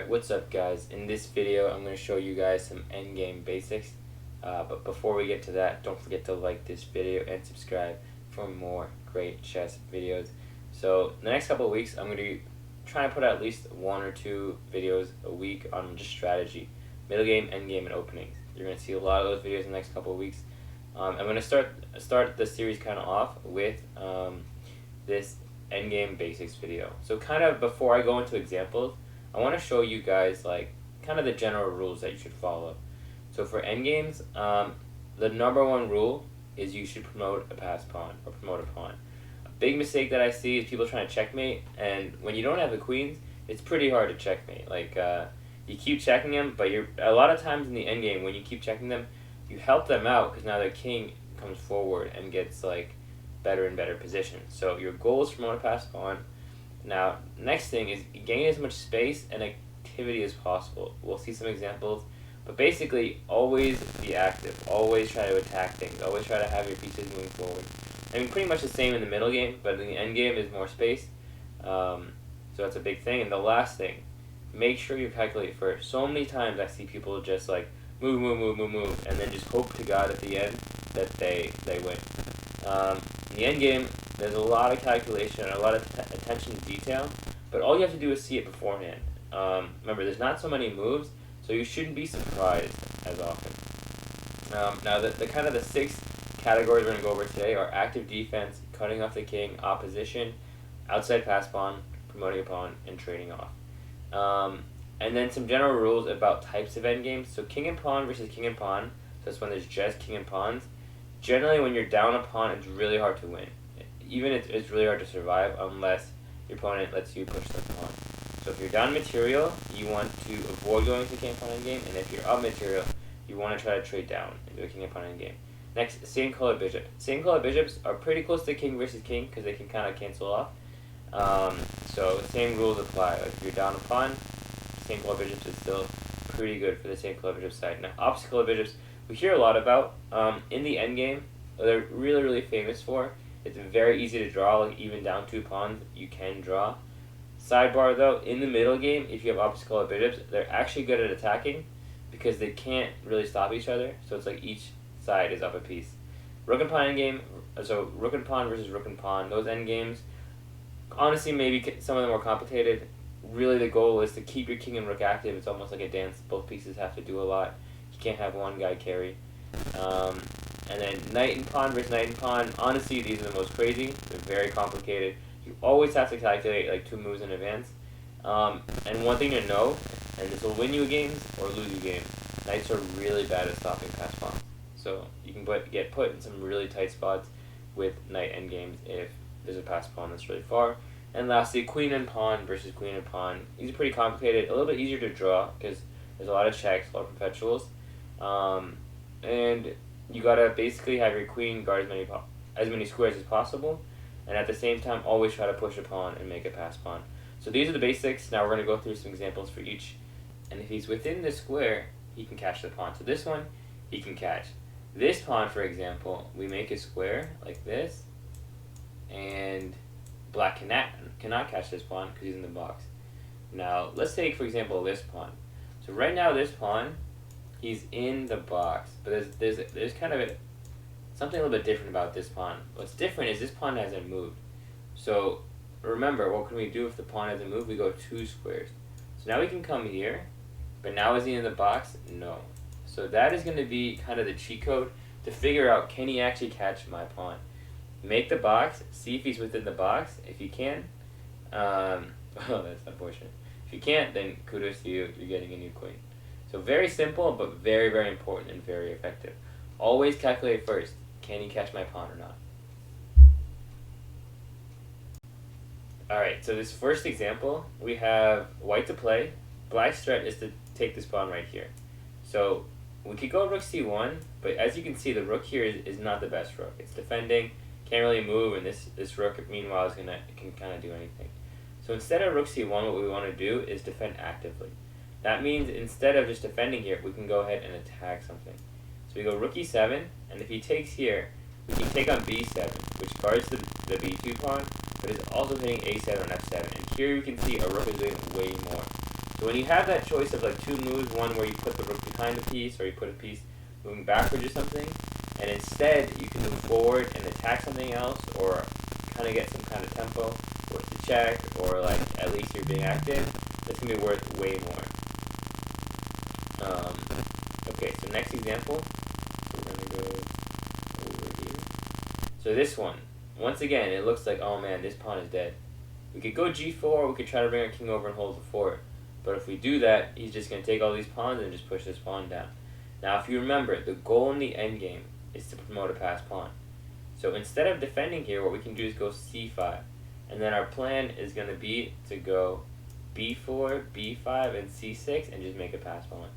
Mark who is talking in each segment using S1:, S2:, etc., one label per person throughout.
S1: Alright, what's up guys? In this video I'm going to show you guys some endgame basics, but before we get to that, don't forget to like this video and subscribe for more great chess videos. So the next couple of weeks I'm going to be trying to put out at least 1 or 2 videos a week on just strategy, middle game, endgame, and openings. You're going to see a lot of those videos in the next couple of weeks. I'm going to start the series kind of off with this endgame basics video. So kind of before I go into examples, I want to show you guys like kind of the general rules that you should follow. So for endgames, the #1 rule is you should promote a passed pawn or promote a pawn. A big mistake that I see is people trying to checkmate, and when you don't have the queens, it's pretty hard to checkmate. Like you keep checking them, but you're a lot of times in the endgame when you keep checking them, you help them out because now their king comes forward and gets like better and better position. So your goal is to promote a passed pawn. Now, next thing is gain as much space and activity as possible. We'll see some examples, but basically always be active. Always try to attack things. Always try to have your pieces moving forward. I mean, pretty much the same in the middle game, but in the end game is more space. So that's a big thing. And the last thing, make sure you calculate first. So many times I see people just like move, and then just hope to God at the end that they win. In the end game, there's a lot of calculation and a lot of attention to detail, but all you have to do is see it beforehand. Remember, there's not so many moves, so you shouldn't be surprised as often. Now, the kind of the 6 categories we're going to go over today are active defense, cutting off the king, opposition, outside pass pawn, promoting a pawn, and trading off. And then some general rules about types of endgames. So king and pawn versus king and pawn, so that's when there's just king and pawns. Generally, when you're down a pawn, it's really hard to win. Even it's really hard to survive unless your opponent lets you push the pawn. So if you're down material, you want to avoid going to king and pawn endgame, and if you're up material, you want to try to trade down into a king and pawn endgame. Next, same color bishop. Same color bishops are pretty close to king versus king because they can kind of cancel off. So the same rules apply. Like if you're down a pawn, same color bishops is still pretty good for the same color bishop side. Now, opposite color bishops, we hear a lot about in the endgame. They're really famous for. It's very easy to draw, like even down 2 pawns, you can draw. Sidebar though, in the middle game, if you have opposite color bishops, they're actually good at attacking because they can't really stop each other, so it's like each side is up a piece. Rook and pawn endgame, so rook and pawn versus rook and pawn, those endgames, honestly maybe some of them are complicated. Really the goal is to keep your king and rook active. It's almost like a dance, both pieces have to do a lot. You can't have one guy carry. And then knight and pawn versus knight and pawn. Honestly, these are the most crazy. They're very complicated. You always have to calculate like 2 moves in advance. And one thing to know, and this will win you games or lose you games, knights are really bad at stopping passed pawns. So you can get put in some really tight spots with knight endgames if there's a passed pawn that's really far. And lastly, queen and pawn versus queen and pawn. These are pretty complicated. A little bit easier to draw because there's a lot of checks, a lot of perpetuals. And you gotta basically have your queen guard as many squares as possible, and at the same time always try to push a pawn and make a pass pawn. So these are the basics. Now we're gonna go through some examples for each. And if he's within the square, he can catch the pawn. So this one, he can catch. This pawn, for example, we make a square like this, and black cannot catch this pawn because he's in the box. Now let's take, for example, this pawn. So right now this pawn, he's in the box, but there's kind of something a little bit different about this pawn. What's different is this pawn hasn't moved. So remember, what can we do if the pawn hasn't moved? We go 2 squares. So now we can come here, but now is he in the box? No. So that is going to be kind of the cheat code to figure out, can he actually catch my pawn? Make the box, see if he's within the box. If you can, oh, that's unfortunate. If you can't, then kudos to you, you're getting a new queen. So very simple, but very important and very effective. Always calculate first, can he catch my pawn or not? Alright, so this first example, we have white to play. Black's threat is to take this pawn right here. So we could go rook c1, but as you can see, the rook here is not the best rook. It's defending, can't really move, and this rook, meanwhile, can kind of do anything. So instead of rook c1, what we want to do is defend actively. That means instead of just defending here, we can go ahead and attack something. So we go rook e7, and if he takes here, we can take on b7, which guards the b2 pawn, but is also hitting a7 and f7. And here you can see a rook is doing way more. So when you have that choice of like two moves, one where you put the rook behind the piece or you put a piece moving backwards or something, and instead you can move forward and attack something else or kind of get some kind of tempo worth the check, or like at least you're being active, that's going to be worth way more. Okay, so next example, we're going to go over here. So this one, once again, it looks like, oh man, this pawn is dead. We could go g4, we could try to bring our king over and hold the fort. But if we do that, he's just going to take all these pawns and just push this pawn down. Now, if you remember, the goal in the endgame is to promote a passed pawn. So instead of defending here, what we can do is go c5. And then our plan is going to be to go b4, b5, and c6 and just make a passed pawn.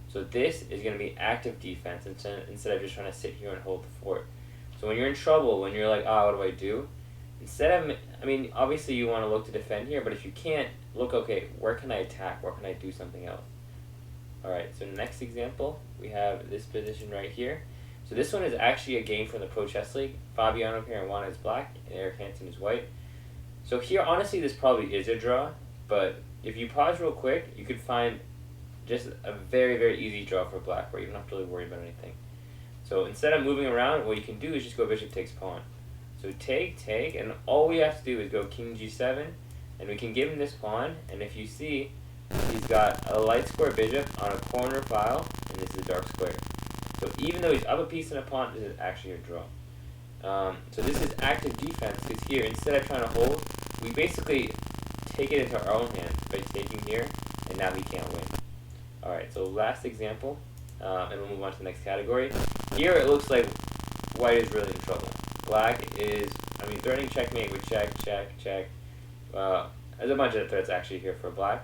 S1: So this is going to be active defense instead of just trying to sit here and hold the fort. So when you're in trouble, when you're like, what do I do? Instead of, I mean, obviously you want to look to defend here, but if you can't, look, okay, where can I attack? Where can I do something else? Alright, so next example, we have this position right here. So this one is actually a game from the Pro Chess League. Fabiano Caruana is black, and Eric Hansen is white. So here, honestly, this probably is a draw, but if you pause real quick, you could find just a very, very easy draw for black, where you don't have to really worry about anything. So instead of moving around, what you can do is just go bishop takes pawn. So take, and all we have to do is go king g7, and we can give him this pawn, and if you see, he's got a light square bishop on a corner file, and this is a dark square. So even though he's up a piece and a pawn, this is actually a draw. So this is active defense, because here, instead of trying to hold, we basically take it into our own hands by taking here, and now he can't win. Alright, so last example, and we'll move on to the next category. Here it looks like white is really in trouble. Black is, threatening checkmate with check. There's a bunch of threats actually here for black.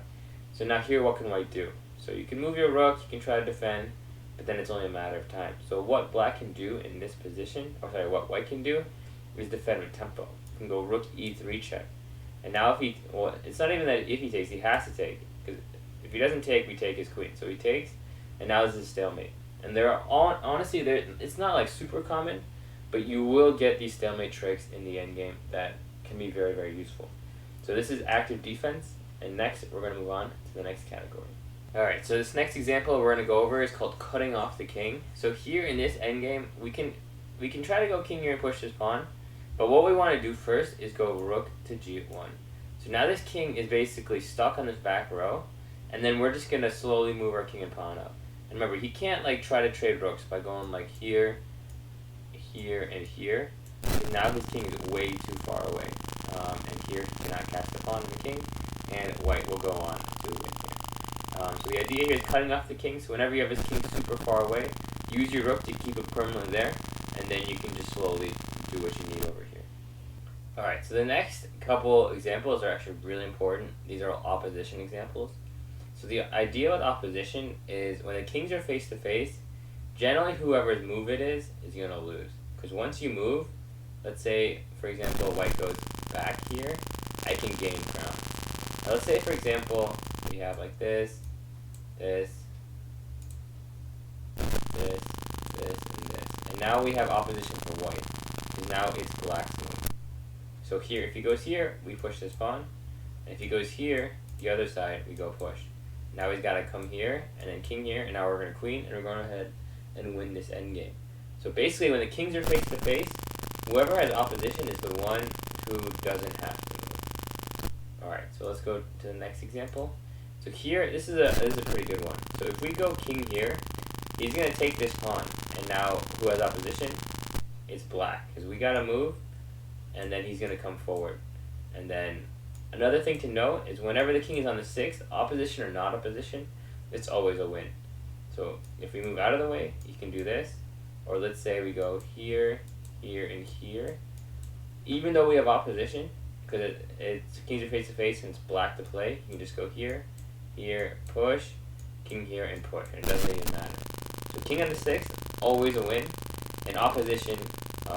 S1: So now here, what can white do? So you can move your rook, you can try to defend, but then it's only a matter of time. So what black can do in this position, what white can do, is defend with tempo. You can go rook e3 check. And now if it's not even that if he takes, he has to take. Because if he doesn't take, we take his queen. So he takes, and now this is a stalemate. And honestly, it's not like super common, but you will get these stalemate tricks in the endgame that can be very, very useful. So this is active defense, and next we're going to move on to the next category. Alright, so this next example we're going to go over is called cutting off the king. So here in this endgame, we can try to go king here and push this pawn, but what we want to do first is go rook to g1. So now this king is basically stuck on this back row, and then we're just going to slowly move our king and pawn up. And remember, he can't like try to trade rooks by going like here, and here. And now his king is way too far away. And here he cannot catch the pawn on the king, and white will go on to win here. So the idea here is cutting off the king, so whenever you have his king super far away, use your rook to keep it permanently there, and then you can just slowly do what you need over here. Alright, so the next couple examples are actually really important. These are all opposition examples. So the idea with opposition is when the kings are face to face, generally whoever's move it is going to lose. Because once you move, let's say, for example, white goes back here, I can gain ground. Now let's say, for example, we have like this, and this. And now we have opposition for white. Because now it's black's move. So here, if he goes here, we push this pawn. And if he goes here, the other side, we go push. Now he's got to come here, and then king here, and now we're going to queen, and we're going ahead and win this endgame. So basically, when the kings are face to face, whoever has opposition is the one who doesn't have to move. Alright, so let's go to the next example. So here, this is a pretty good one. So if we go king here, he's going to take this pawn, and now who has opposition? It's black, because we got to move, and then he's going to come forward. And then another thing to note is whenever the king is on the 6th, opposition or not opposition, it's always a win. So if we move out of the way, you can do this. Or let's say we go here, here, and here. Even though we have opposition, because it's kings are face to face and it's black to play, you can just go here, here, push, king here, and push. And it doesn't even matter. So king on the 6th, always a win. And opposition,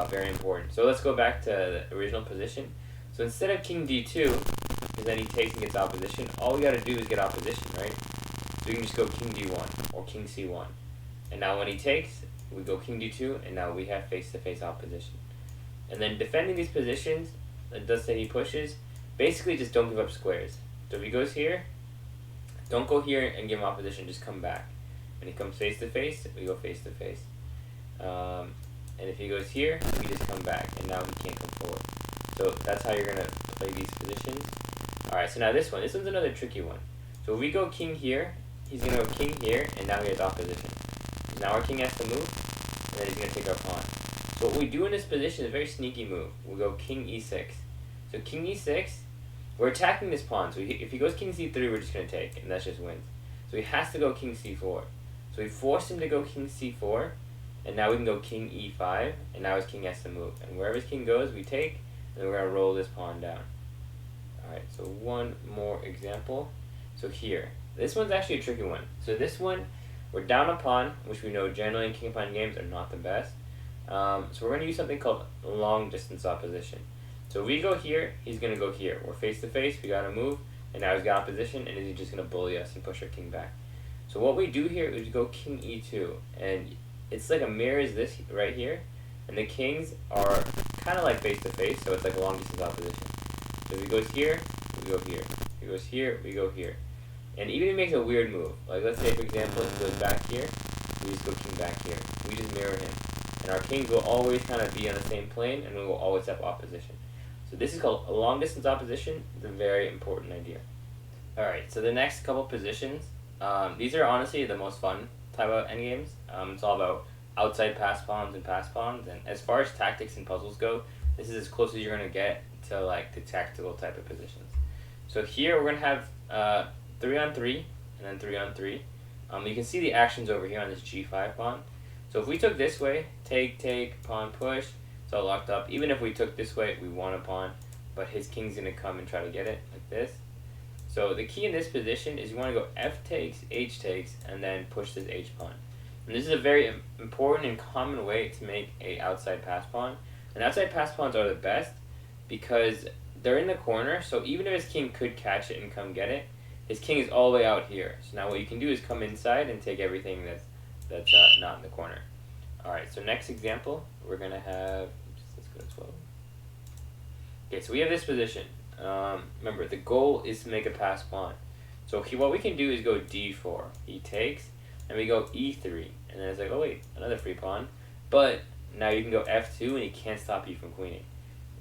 S1: very important. So let's go back to the original position. So instead of king d2, because then he takes and gets opposition, all we got to do is get opposition, right? So you can just go king d1 or king c1. And now when he takes, we go king d2, and now we have face-to-face opposition. And then defending these positions, it does say he pushes, basically just don't give up squares. So if he goes here, Don't go here and give him opposition, just come back. When he comes face to face, we go face to face. And if he goes here, we just come back, and now he can't come forward. So that's how you're gonna play these positions. Alright, so now this one's another tricky one. So if we go king here, he's gonna go king here, and now he has opposition. So now our king has to move, and then he's gonna take our pawn. So what we do in this position is a very sneaky move. We go king e6. So king e6, we're attacking this pawn. So if he goes king c3, we're just gonna take, and that's just wins. So he has to go king c4. So we force him to go king c4, and now we can go king e5, and now his king has to move. And wherever his king goes, we take, and then we're gonna roll this pawn down. Alright, so one more example. So here, this one's actually a tricky one. So this one, we're down a pawn, which we know generally in king pawn games are not the best. So we're going to use something called long distance opposition. So if we go here, he's going to go here. We're face to face, we got to move, and now he's got opposition, and he's just going to bully us and push our king back. So what we do here is go king e2, and it's like a mirror is this right here, and the kings are kind of like face to face, so it's like a long distance opposition. So if he goes here, we go here. If he goes here, we go here. And even if he makes a weird move, like let's say for example, if he goes back here, we just go king back here. We just mirror him. And our kings will always kind of be on the same plane, and we will always have opposition. So this is called a long distance opposition. It's a very important idea. Alright, so the next couple positions, these are honestly the most fun type of endgames. It's all about outside pass pawns and pass pawns, and as far as tactics and puzzles go, this is as close as you're going to get to like the tactical type of positions. So here we're going to have 3-on-3 and then 3-on-3. You can see the actions over here on this g5 pawn. So if we took this way, take, pawn push, it's all locked up. Even if we took this way, we want a pawn, but his king's going to come and try to get it like this. So the key in this position is you want to go f takes, h takes, and then push this h pawn. And this is a very important and common way to make a outside pass pawn. And outside pass pawns are the best because they're in the corner, so even if his king could catch it and come get it, his king is all the way out here. So now what you can do is come inside and take everything that's not in the corner. Alright, so next example, we're going to have, let's go to 12. Okay, so we have this position. Remember, the goal is to make a pass pawn. So what we can do is go d4. He takes, and we go e3. And then it's like, oh wait, another free pawn. But now you can go f2, and he can't stop you from queening.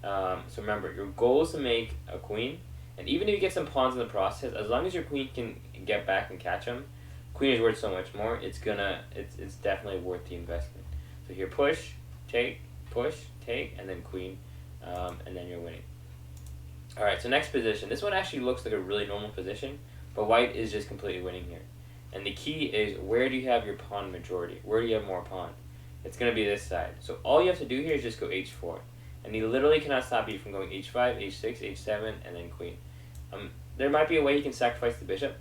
S1: So remember, your goal is to make a queen. And even if you get some pawns in the process, as long as your queen can get back and catch them, queen is worth so much more. It's definitely worth the investment. So here, push, take, and then queen, and then you're winning. All right. So next position. This one actually looks like a really normal position, but white is just completely winning here. And the key is where do you have your pawn majority? Where do you have more pawn? It's gonna be this side. So all you have to do here is just go h4. And he literally cannot stop you from going h5, h6, h7, and then queen. There might be a way you can sacrifice the bishop,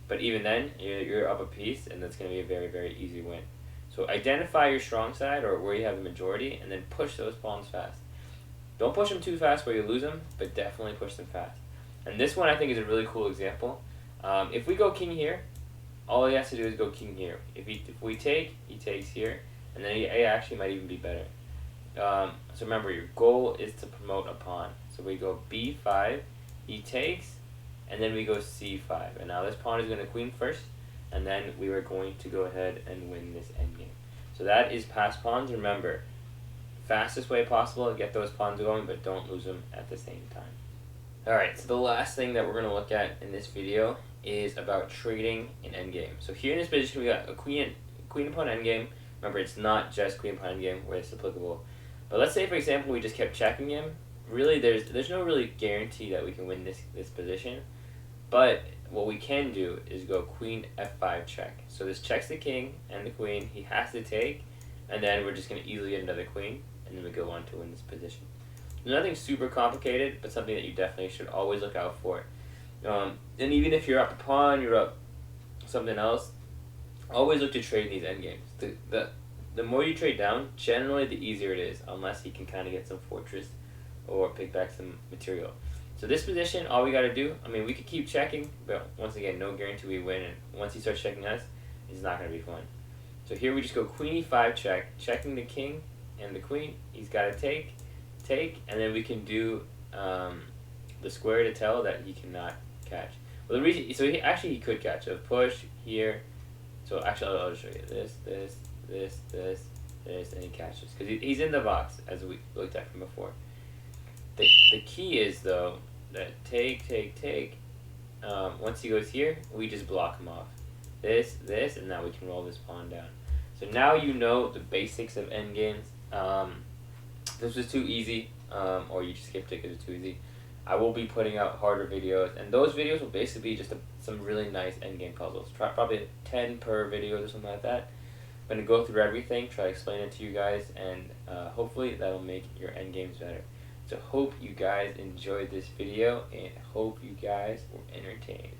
S1: but even then, you're up a piece, and that's going to be a very, very easy win. So identify your strong side, or where you have the majority, and then push those pawns fast. Don't push them too fast where you lose them, but definitely push them fast. And this one I think is a really cool example. If we go king here, all he has to do is go king here. If we take, he takes here, and then he actually might even be better. So remember, your goal is to promote a pawn. So we go b5, he takes, and then we go c5. And now this pawn is going to queen first, and then we are going to go ahead and win this endgame. So that is pass pawns. Remember, fastest way possible to get those pawns going, but don't lose them at the same time. Alright, so the last thing that we're going to look at in this video is about trading in endgame. So here in this position, we got a queen pawn endgame. Remember, it's not just queen pawn endgame where it's applicable. But let's say, for example, we just kept checking him. Really, there's no really guarantee that we can win this position. But what we can do is go queen f5 check. So this checks the king and the queen. He has to take, and then we're just going to easily get another queen, and then we go on to win this position. Nothing super complicated, but something that you definitely should always look out for. And even if you're up a pawn, you're up something else, always look to trade these endgames. The more you trade down, generally the easier it is, unless he can kind of get some fortress or pick back some material. So this position, all we got to do, we could keep checking, but once again, no guarantee we win, and once he starts checking us, it's not going to be fun. So here we just go queen e5 check, checking the king and the queen. He's got to take, and then we can do the square to tell that he cannot catch. Well, the reason, so he could catch it. Push here. So actually, I'll show you this, and he catches because he's in the box as we looked at from before. The key is though that take. Once he goes here, we just block him off. This, and now we can roll this pawn down. So now you know the basics of endgames. This was too easy, or you just skipped it because it's too easy. I will be putting out harder videos, and those videos will basically be just some really nice endgame puzzles. Probably 10 per video or something like that. I'm going to go through everything, try to explain it to you guys, and hopefully that'll make your endgames better. So hope you guys enjoyed this video, and hope you guys were entertained.